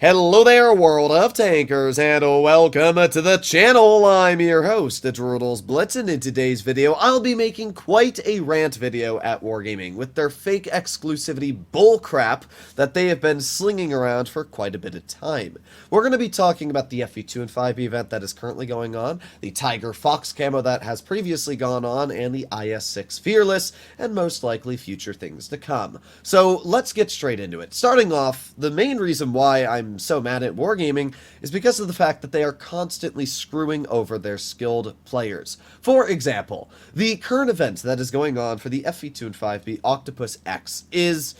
Hello there, World of Tankers, and welcome to the channel. I'm your host, it's World of Blitz, and in today's video, I'll be making quite a rant video at Wargaming with their fake exclusivity bullcrap that they have been slinging around for quite a bit of time. We're going to be talking about the FE2 and 5 event that is currently going on, the Tiger Fox camo that has previously gone on, and the Is6 Fearless, and most likely future things to come. So let's get straight into it. Starting off, the main reason why I'm so mad at Wargaming is because of the fact that they are constantly screwing over their skilled players. For example, the current event that is going on for the FE2 and 5B Octopus X is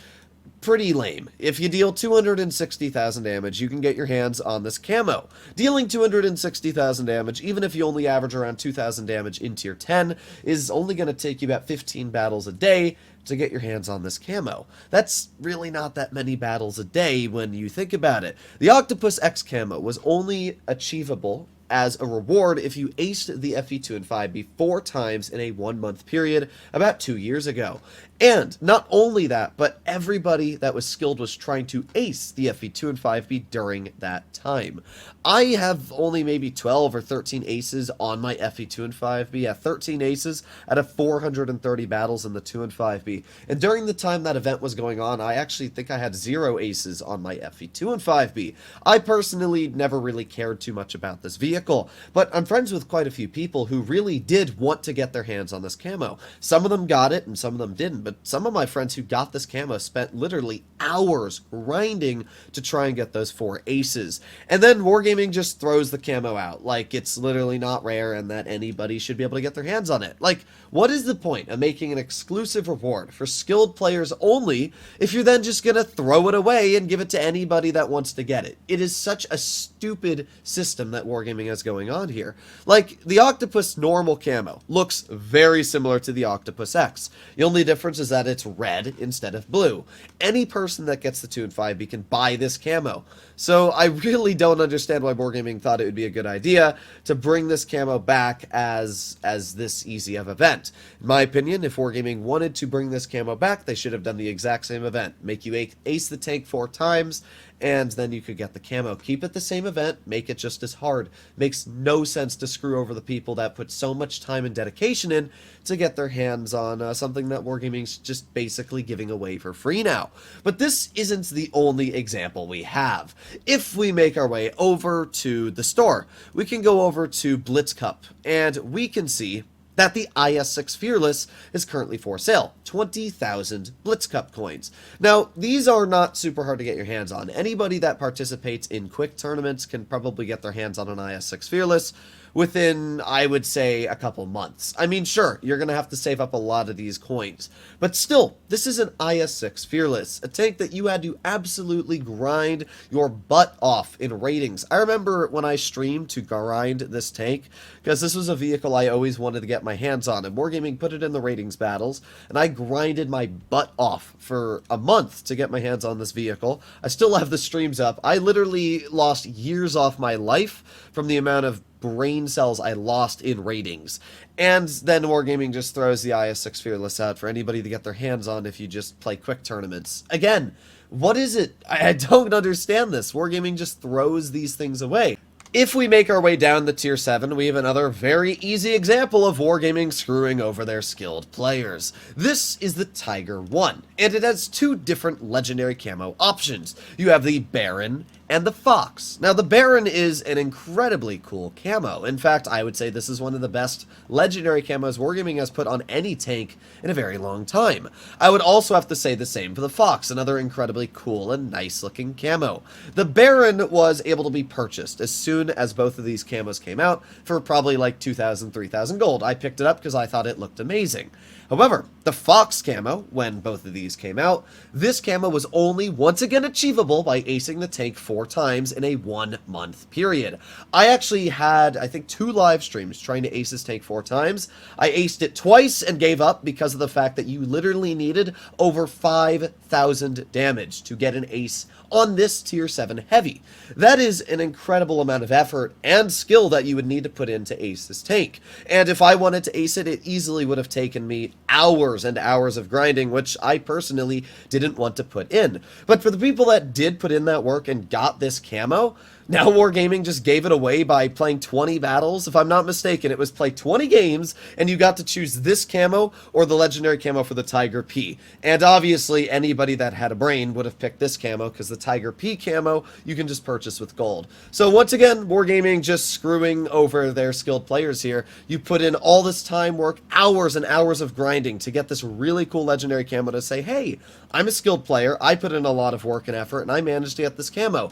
pretty lame. If you deal 260,000 damage, you can get your hands on this camo. Dealing 260,000 damage, even if you only average around 2,000 damage in tier 10, is only going to take you about 15 battles a day to get your hands on this camo. That's really not that many battles a day when you think about it. The Octopus X camo was only achievable as a reward if you aced the FE2 and 5B 4 times in a 1-month period about 2 years ago. And not only that, but everybody that was skilled was trying to ace the FE2 and 5B during that time. I have only maybe 12 or 13 aces on my FE2 and 5B. Yeah, 13 aces out of 430 battles in the 2 and 5B. And during the time that event was going on, I actually think I had 0 aces on my FE2 and 5B. I personally never really cared too much about this vehicle, but I'm friends with quite a few people who really did want to get their hands on this camo. Some of them got it and some of them didn't, but some of my friends who got this camo spent literally hours grinding to try and get those 4 aces. And then Wargaming just throws the camo out like it's literally not rare and that anybody should be able to get their hands on it. Like, what is the point of making an exclusive reward for skilled players only if you're then just gonna throw it away and give it to anybody that wants to get it? It is such a stupid system that Wargaming has going on here. Like, the Octopus normal camo looks very similar to the Octopus X. The only difference is that it's red instead of blue. Any person that gets the 2 and 5B can buy this camo. So I really don't understand why Wargaming thought it would be a good idea to bring this camo back as this easy of event. In my opinion, if Wargaming wanted to bring this camo back, they should have done the exact same event. Make you ace the tank 4 times, and then you could get the camo. Keep it the same event, make it just as hard. Makes no sense to screw over the people that put so much time and dedication in to get their hands on something that Wargaming's just basically giving away for free now. But this isn't the only example we have. If we make our way over to the store, we can go over to Blitz Cup, and we can see that the Is6 Fearless is currently for sale. 20,000 Blitz Cup coins. Now, these are not super hard to get your hands on. Anybody that participates in quick tournaments can probably get their hands on an Is6 Fearless within, I would say, a couple months. I mean, sure, you're going to have to save up a lot of these coins. But still, this is an Is6 Fearless, a tank that you had to absolutely grind your butt off in ratings. I remember when I streamed to grind this tank, because this was a vehicle I always wanted to get my hands on, and Wargaming put it in the ratings battles, and I grinded my butt off for a month to get my hands on this vehicle. I still have the streams up. I literally lost years off my life from the amount of brain cells I lost in ratings. And then Wargaming just throws the Is6 Fearless out for anybody to get their hands on if you just play quick tournaments. Again, what is it? I don't understand this. Wargaming just throws these things away. If we make our way down the tier 7, we have another very easy example of Wargaming screwing over their skilled players. This is the Tiger 1, and it has 2 different legendary camo options. You have the Baron and the Fox. Now, the Baron is an incredibly cool camo. In fact, I would say this is one of the best legendary camos Wargaming has put on any tank in a very long time. I would also have to say the same for the Fox, another incredibly cool and nice-looking camo. The Baron was able to be purchased as soon as both of these camos came out for probably like 2,000, 3,000 gold. I picked it up because I thought it looked amazing. However, the Fox camo, when both of these came out, this camo was only once again achievable by acing the tank 4 times in a 1-month period. I actually had, I think, 2 live streams trying to ace this tank 4 times. I aced it twice and gave up because of the fact that you literally needed over 5,000 damage to get an ace on this tier 7 heavy. That is an incredible amount of effort and skill that you would need to put in to ace this tank. And if I wanted to ace it, it easily would have taken me hours hours and hours of grinding, which I personally didn't want to put in. But for the people that did put in that work and got this camo, now Wargaming just gave it away by playing 20 battles. If I'm not mistaken, it was play 20 games, and you got to choose this camo or the legendary camo for the Tiger P. And obviously, anybody that had a brain would have picked this camo, because the Tiger P camo you can just purchase with gold. So once again, Wargaming just screwing over their skilled players here. You put in all this time, work, hours and hours of grinding to get this really cool legendary camo to say, hey, I'm a skilled player, I put in a lot of work and effort, and I managed to get this camo.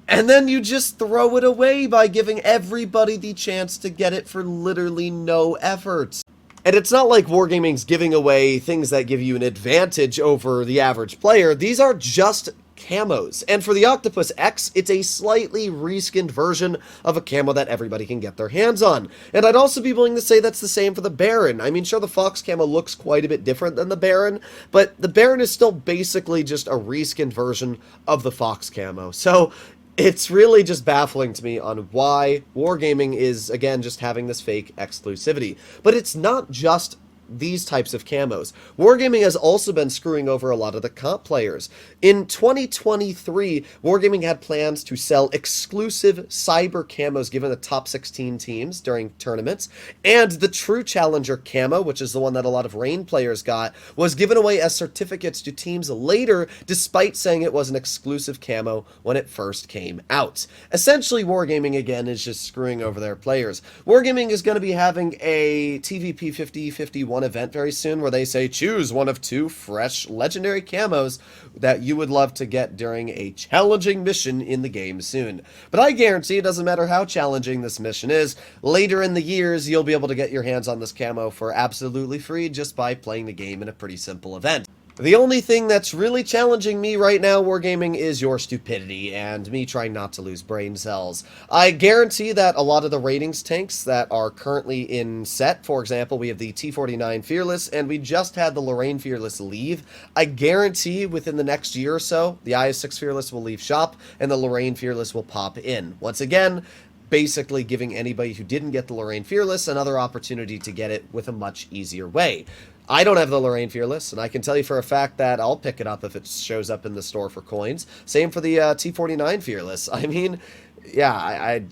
And then you just throw it away by giving everybody the chance to get it for literally no effort. And it's not like Wargaming's giving away things that give you an advantage over the average player. These are just camos. And for the Octopus X, it's a slightly reskinned version of a camo that everybody can get their hands on. And I'd also be willing to say that's the same for the Baron. I mean, sure, the Fox camo looks quite a bit different than the Baron, but the Baron is still basically just a reskinned version of the Fox camo. So it's really just baffling to me on why Wargaming is, again, just having this fake exclusivity. But it's not just these types of camos. Wargaming has also been screwing over a lot of the comp players. In 2023, Wargaming had plans to sell exclusive cyber camos given the top 16 teams during tournaments, and the True Challenger camo, which is the one that a lot of Reign players got, was given away as certificates to teams later, despite saying it was an exclusive camo when it first came out. Essentially, Wargaming, again, is just screwing over their players. Wargaming is going to be having a TVP 5051 event very soon where they say choose one of 2 fresh legendary camos that you would love to get during a challenging mission in the game soon. But I guarantee it doesn't matter how challenging this mission is, later in the years you'll be able to get your hands on this camo for absolutely free just by playing the game in a pretty simple event. The only thing that's really challenging me right now, Wargaming, is your stupidity and me trying not to lose brain cells. I guarantee that a lot of the ratings tanks that are currently in set, for example, we have the T49 Fearless, and we just had the Lorraine Fearless leave. I guarantee within the next year or so, the Is6 Fearless will leave shop, and the Lorraine Fearless will pop in. Once again, basically giving anybody who didn't get the Lorraine Fearless another opportunity to get it with a much easier way. I don't have the Lorraine Fearless, and I can tell you for a fact that I'll pick it up if it shows up in the store for coins. Same for the T49 Fearless. I mean, yeah,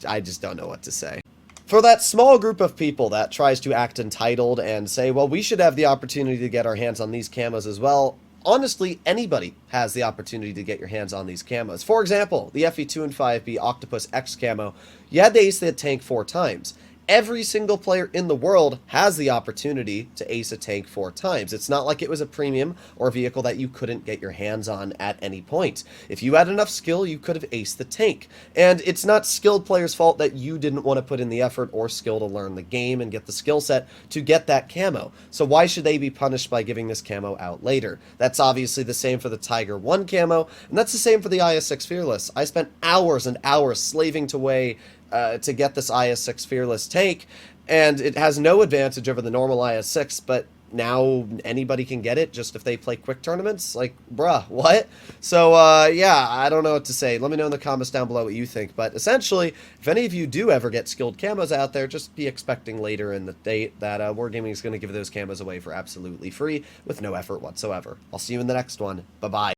I just don't know what to say. For that small group of people that tries to act entitled and say, well, we should have the opportunity to get our hands on these camos as well, honestly, anybody has the opportunity to get your hands on these camos. For example, the FE2 and 5B Octopus X camo, you had to ace the tank 4 times. Every single player in the world has the opportunity to ace a tank 4 times. It's not like it was a premium or a vehicle that you couldn't get your hands on at any point. If you had enough skill, you could have aced the tank. And it's not skilled players' fault that you didn't want to put in the effort or skill to learn the game and get the skill set to get that camo. So why should they be punished by giving this camo out later? That's obviously the same for the Tiger 1 camo, and that's the same for the Is6 Fearless. I spent hours and hours slaving away to get this Is6 Fearless tank, and it has no advantage over the normal Is6, but now anybody can get it just if they play quick tournaments? Like, bruh, what? So, yeah, I don't know what to say. Let me know in the comments down below what you think, but essentially, if any of you do ever get skilled camos out there, just be expecting later in the date that Wargaming is going to give those camos away for absolutely free with no effort whatsoever. I'll see you in the next one. Bye-bye.